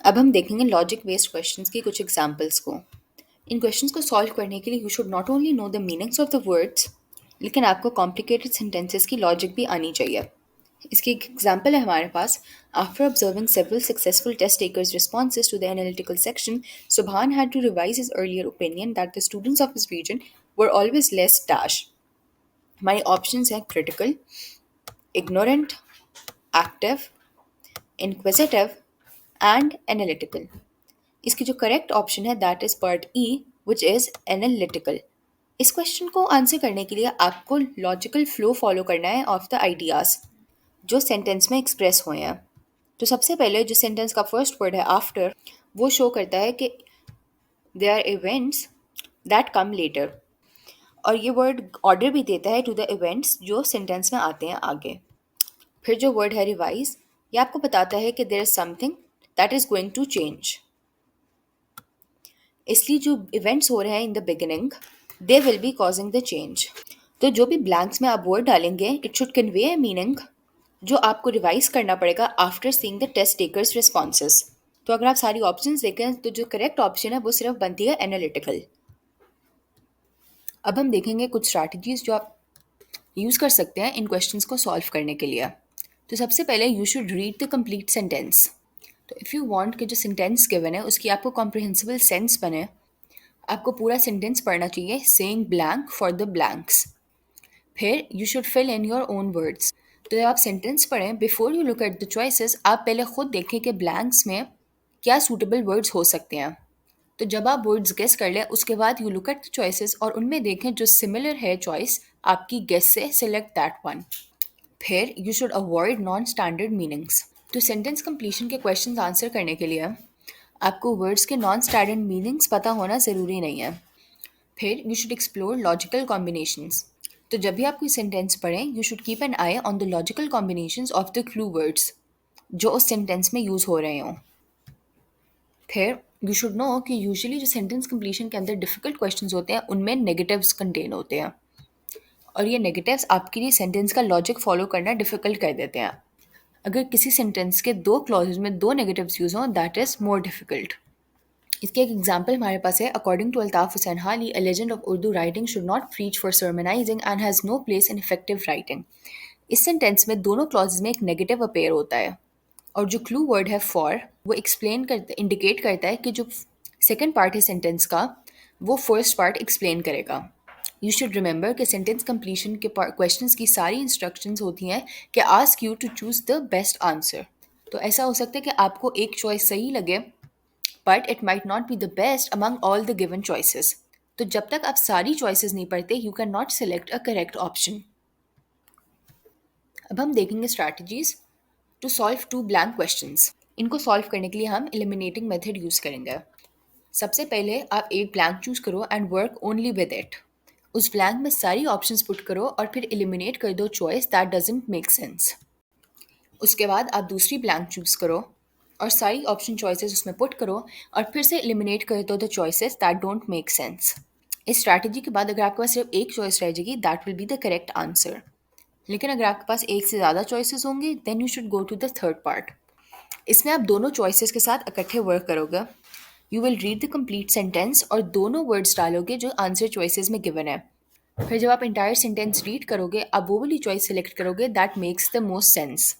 अब हम देखेंगे लॉजिक बेस्ड क्वेश्चंस के कुछ एग्जांपल्स को। इन क्वेश्चंस को सॉल्व करने के लिए you should not only know the meanings of the words, लेकिन आपको कॉम्प्लिकेटेड सेंटेंसेस की लॉजिक भी आनी चाहिए। इसकी एक एग्जांपल है हमारे पास। After observing several successful test takers responses to the analytical section, Subhan had to revise his earlier opinion that the students of his region were always less dash. हमारे ऑप्शंस हैं critical, ignorant, active, inquisitive and analytical। इसकी जो correct option है that is part E which is analytical. इस question को answer करने के लिए आपको लॉजिकल फ्लो फॉलो करना है ऑफ द आइडियाज जो सेंटेंस में एक्सप्रेस हुए हैं। तो सबसे पहले जो सेंटेंस का फर्स्ट वर्ड है आफ्टर, वो शो करता है कि they are events that come later, और ये वर्ड ऑर्डर भी देता है टू द इवेंट्स जो सेंटेंस में आते हैं आगे। फिर जो वर्ड है रिवाइज, ये आपको बताता है कि there is something that is going to change, इसलिए जो इवेंट्स हो रहे हैं in the beginning they will be causing the change. तो जो भी ब्लैंक्स में आप वर्ड डालेंगे it should convey a meaning जो आपको रिवाइज करना पड़ेगा after seeing the test takers responses. तो अगर आप सारी ऑप्शंस देखें तो जो करेक्ट ऑप्शन है वो सिर्फ बनती है एनालिटिकल। अब हम देखेंगे कुछ स्ट्रैटेजीज जो आप यूज़ कर सकते हैं इन क्वेश्चंस को सॉल्व करने के लिए। तो सबसे पहले you should read the complete sentence. तो इफ़ यू वांट कि जो सेंटेंस गिवन है उसकी आपको कॉम्प्रिहेंसिबल सेंस बने, आपको पूरा सेंटेंस पढ़ना चाहिए saying blank for the blanks. फिर you should fill in your own words. तो जब आप सेंटेंस पढ़ें before you look at the choices, आप पहले खुद देखें कि ब्लैंक्स में क्या सूटेबल वर्ड्स हो सकते हैं। तो जब आप वर्ड्स गेस कर लें उसके बाद you look at the choices और उनमें देखें जो सिमिलर है चॉइस आपकी गेस से, सिलेक्ट दैट वन। फिर you should avoid non standard meanings. तो सेंटेंस कंप्लीशन के क्वेश्चंस आंसर करने के लिए आपको वर्ड्स के नॉन स्टैंडर्ड मीनिंग्स पता होना ज़रूरी नहीं है। फिर you should explore logical combinations. तो जब भी आप कोई सेंटेंस पढ़ें you should keep an I on the logical combinations of the clue words जो उस सेंटेंस में यूज़ हो रहे हों। फिर यू शुड नो कि यूजुअली जो सेंटेंस कंप्लीशन के अंदर डिफ़िकल्ट क्वेश्चंस होते हैं उनमें नेगेटिव्स कंटेन होते हैं, और ये नेगेटिव्स आपके लिए सेंटेंस का लॉजिक फॉलो करना डिफ़िकल्ट कर देते हैं। अगर किसी सेंटेंस के दो क्लॉजेज में दो नेगेटिव्स यूज़ हों दैट इज़ मोर डिफ़िकल्ट। इसके एक एग्जाम्पल हमारे पास है। According to Altaf Hussain Hali, a legend of Urdu writing should not preach for sermonizing and has no place in effective writing. इस सेंटेंस में दोनों क्लॉजेज में एक नेगेटिव अपेयर होता है, और जो क्लू वर्ड है फॉर वो एक्सप्लेन करता इंडिकेट करता है कि जो सेकेंड पार्ट है सेंटेंस का वो फर्स्ट पार्ट एक्सप्लेन करेगा। यू शुड रिमेंबर कि सेंटेंस कंप्लीशन के क्वेश्चंस की सारी इंस्ट्रक्शंस होती हैं कि ask you to choose the best answer. तो ऐसा हो सकता है कि आपको एक चॉइस सही लगे but it might not be the best among all the given choices. तो जब तक आप सारी चॉइसेस नहीं पढ़ते you can not select a correct option. अब हम देखेंगे strategies to solve two blank questions. इनको सॉल्व करने के लिए हम एलिमिनेटिंग मेथड यूज़ करेंगे। सबसे पहले आप एक ब्लैंक चूज़ करो and work only with it. उस ब्लैंक में सारी ऑप्शंस पुट करो और फिर एलिमिनेट कर दो choice that doesn't make sense. उसके बाद आप दूसरी ब्लैंक चूज़ करो और सारी ऑप्शन चॉइसेस उसमें पुट करो और फिर से एलिमिनेट कर दो the choices that don't make sense. इस स्ट्रैटेजी के बाद अगर आपके पास सिर्फ एक चॉइस रह जाएगी that will be the correct answer. लेकिन अगर आपके पास एक से ज़्यादा चॉइसेस होंगे then you should go to the third part. इसमें आप दोनों चॉइसेस के साथ इकट्ठे वर्क करोगे। You will read the complete sentence और दोनों वर्ड्स डालोगे जो आंसर चॉइसेस में गिवन है। फिर जब आप इंटायर सेंटेंस रीड करोगे आप वो वाली चॉइस सेलेक्ट करोगे that makes the most sense.